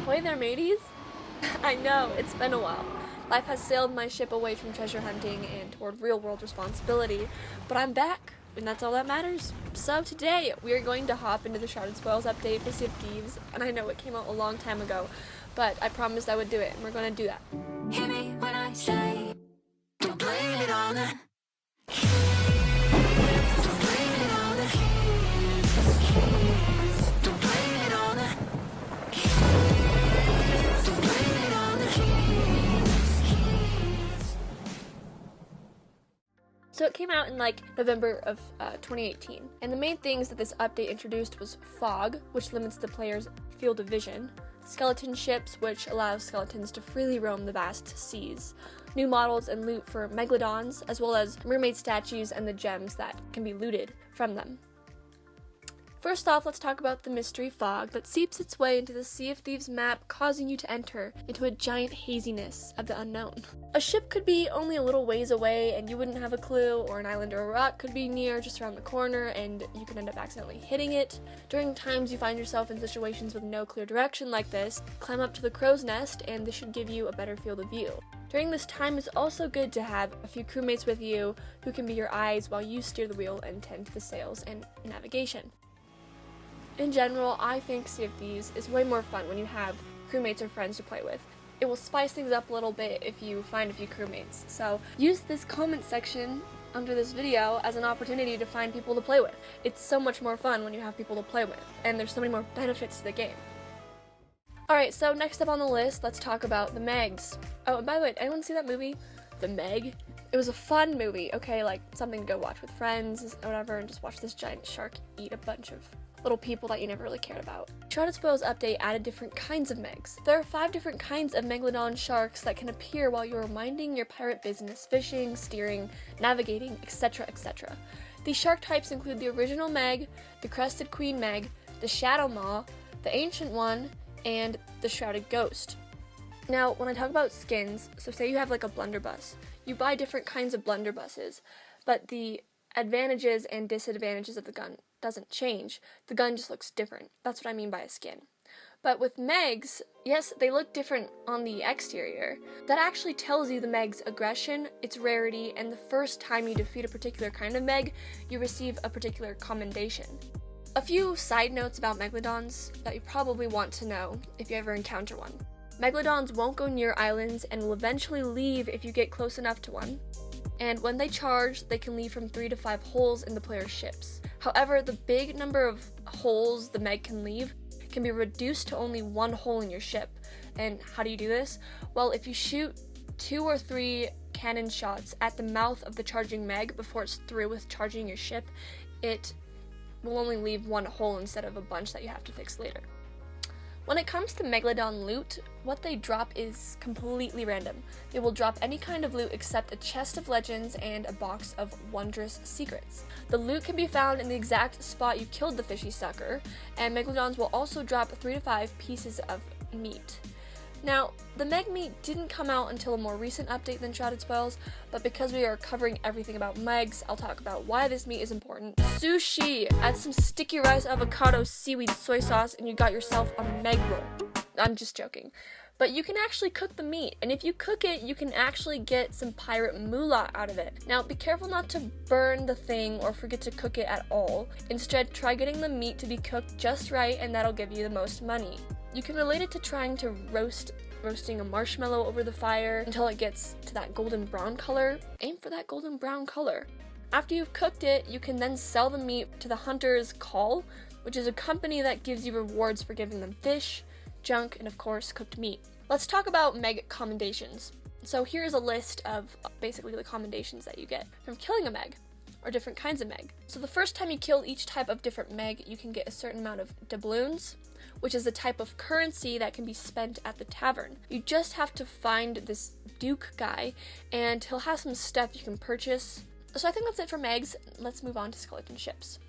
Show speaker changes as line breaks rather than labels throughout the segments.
Ahoy there, mateys! I know, it's been a while. Life has sailed my ship away from treasure hunting and toward real-world responsibility, but I'm back, and that's all that matters. So today, we are going to hop into the Shrouded spoils update for Thieves, and I know it came out a long time ago, but I promised I would do it, and we're going to do that.
Hear me when I say, don't blame it on the don't blame it on the don't blame it on the don't blame it on the
So it came out in November of 2018, and the main things that this update introduced was fog, which limits the player's field of vision, skeleton ships, which allows skeletons to freely roam the vast seas, new models and loot for Megalodons, as well as mermaid statues and the gems that can be looted from them. First off, let's talk about the mystery fog that seeps its way into the Sea of Thieves map, causing you to enter into a giant haziness of the unknown. A ship could be only a little ways away and you wouldn't have a clue, or an island or a rock could be near, just around the corner, and you could end up accidentally hitting it. During times you find yourself in situations with no clear direction like this, climb up to the crow's nest and this should give you a better field of view. During this time, it's also good to have a few crewmates with you who can be your eyes while you steer the wheel and tend to the sails and navigation. In general, I think Sea of Thieves is way more fun when you have crewmates or friends to play with. It will spice things up a little bit if you find a few crewmates, so use this comment section under this video as an opportunity to find people to play with. It's so much more fun when you have people to play with, and there's so many more benefits to the game. Alright, so next up on the list, let's talk about the Megs. Oh, and by the way, anyone see that movie, The Meg? It was a fun movie, okay, like something to go watch with friends or whatever, and just watch this giant shark eat a bunch of little people that you never really cared about. Shrouded Spoils update added different kinds of Megs. There are 5 different kinds of Megalodon sharks that can appear while you're minding your pirate business, fishing, steering, navigating, etc, etc. These shark types include the original Meg, the crested queen Meg, the shadow maw, the ancient one, and the shrouded ghost. Now, when I talk about skins, so say you have like a blunderbuss, you buy different kinds of blunderbusses, but the advantages and disadvantages of the gun doesn't change. The gun just looks different. That's what I mean by a skin. But with Megs, yes, they look different on the exterior. That actually tells you the Meg's aggression, its rarity, and the first time you defeat a particular kind of Meg, you receive a particular commendation. A few side notes about Megalodons that you probably want to know if you ever encounter one. Megalodons won't go near islands and will eventually leave if you get close enough to one. And when they charge, they can leave from 3 to 5 holes in the player's ships. However, the big number of holes the Meg can leave can be reduced to only 1 hole in your ship. And how do you do this? Well, if you shoot 2 or 3 cannon shots at the mouth of the charging Meg before it's through with charging your ship, it will only leave 1 hole instead of a bunch that you have to fix later. When it comes to Megalodon loot, what they drop is completely random. They will drop any kind of loot except a chest of legends and a box of wondrous secrets. The loot can be found in the exact spot you killed the fishy sucker, and Megalodons will also drop 3 to 5 pieces of meat. Now, the Meg meat didn't come out until a more recent update than Shrouded Spoils, but because we are covering everything about Megs, I'll talk about why this meat is important. Sushi! Add some sticky rice, avocado, seaweed, soy sauce, and you got yourself a Meg roll. I'm just joking. But you can actually cook the meat, and if you cook it, you can actually get some pirate moolah out of it. Now, be careful not to burn the thing or forget to cook it at all. Instead, try getting the meat to be cooked just right, and that'll give you the most money. You can relate it to trying to roasting a marshmallow over the fire until it gets to that golden brown color. Aim for that golden brown color. After you've cooked it, you can then sell the meat to the Hunter's Call, which is a company that gives you rewards for giving them fish, junk, and of course, cooked meat. Let's talk about Meg commendations. So here's a list of basically the commendations that you get from killing a Meg, or different kinds of Meg. So the first time you kill each type of different Meg, you can get a certain amount of doubloons, which is a type of currency that can be spent at the tavern. You just have to find this Duke guy, and he'll have some stuff you can purchase. So I think that's it for Megs. Let's move on to skeleton ships.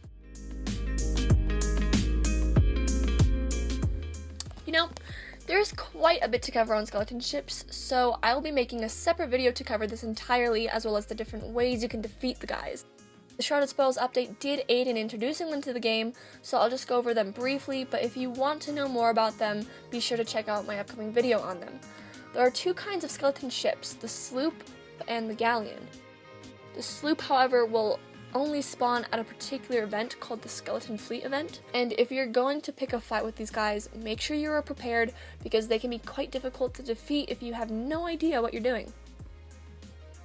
You know, there's quite a bit to cover on skeleton ships, so I'll be making a separate video to cover this entirely, as well as the different ways you can defeat the guys. The Shrouded Spoils update did aid in introducing them to the game, so I'll just go over them briefly, but if you want to know more about them, be sure to check out my upcoming video on them. There are two kinds of skeleton ships, the sloop and the galleon. The sloop, however, will only spawn at a particular event called the Skeleton Fleet event, and if you're going to pick a fight with these guys, make sure you are prepared because they can be quite difficult to defeat if you have no idea what you're doing.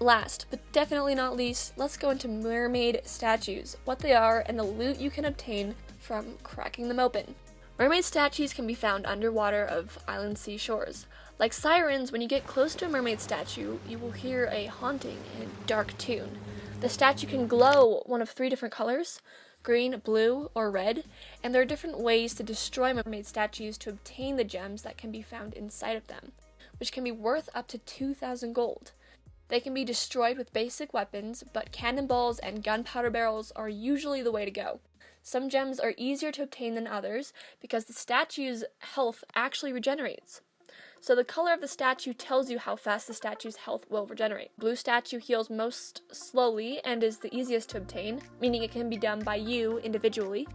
Last, but definitely not least, let's go into mermaid statues, what they are, and the loot you can obtain from cracking them open. Mermaid statues can be found underwater of island seashores. Like sirens, when you get close to a mermaid statue, you will hear a haunting and dark tune. The statue can glow one of 3 different colors, green, blue, or red, and there are different ways to destroy mermaid statues to obtain the gems that can be found inside of them, which can be worth up to 2,000 gold. They can be destroyed with basic weapons, but cannonballs and gunpowder barrels are usually the way to go. Some gems are easier to obtain than others because the statue's health actually regenerates. So the color of the statue tells you how fast the statue's health will regenerate. Blue statue heals most slowly and is the easiest to obtain, meaning it can be done by you individually.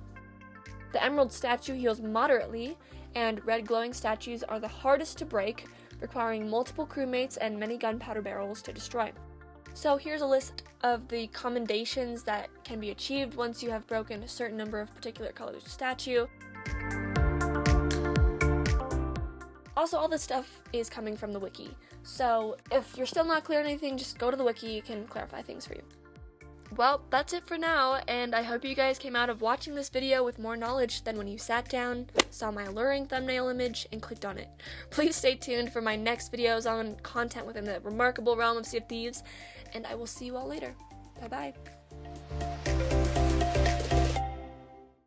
The emerald statue heals moderately, and red glowing statues are the hardest to break, requiring multiple crewmates and many gunpowder barrels to destroy. So here's a list of the commendations that can be achieved once you have broken a certain number of particular colored statue. Also, all this stuff is coming from the wiki, so if you're still not clear on anything, just go to the wiki, it can clarify things for you. Well, that's it for now, and I hope you guys came out of watching this video with more knowledge than when you sat down, saw my alluring thumbnail image, and clicked on it. Please stay tuned for my next videos on content within the remarkable realm of Sea of Thieves, and I will see you all later. Bye-bye.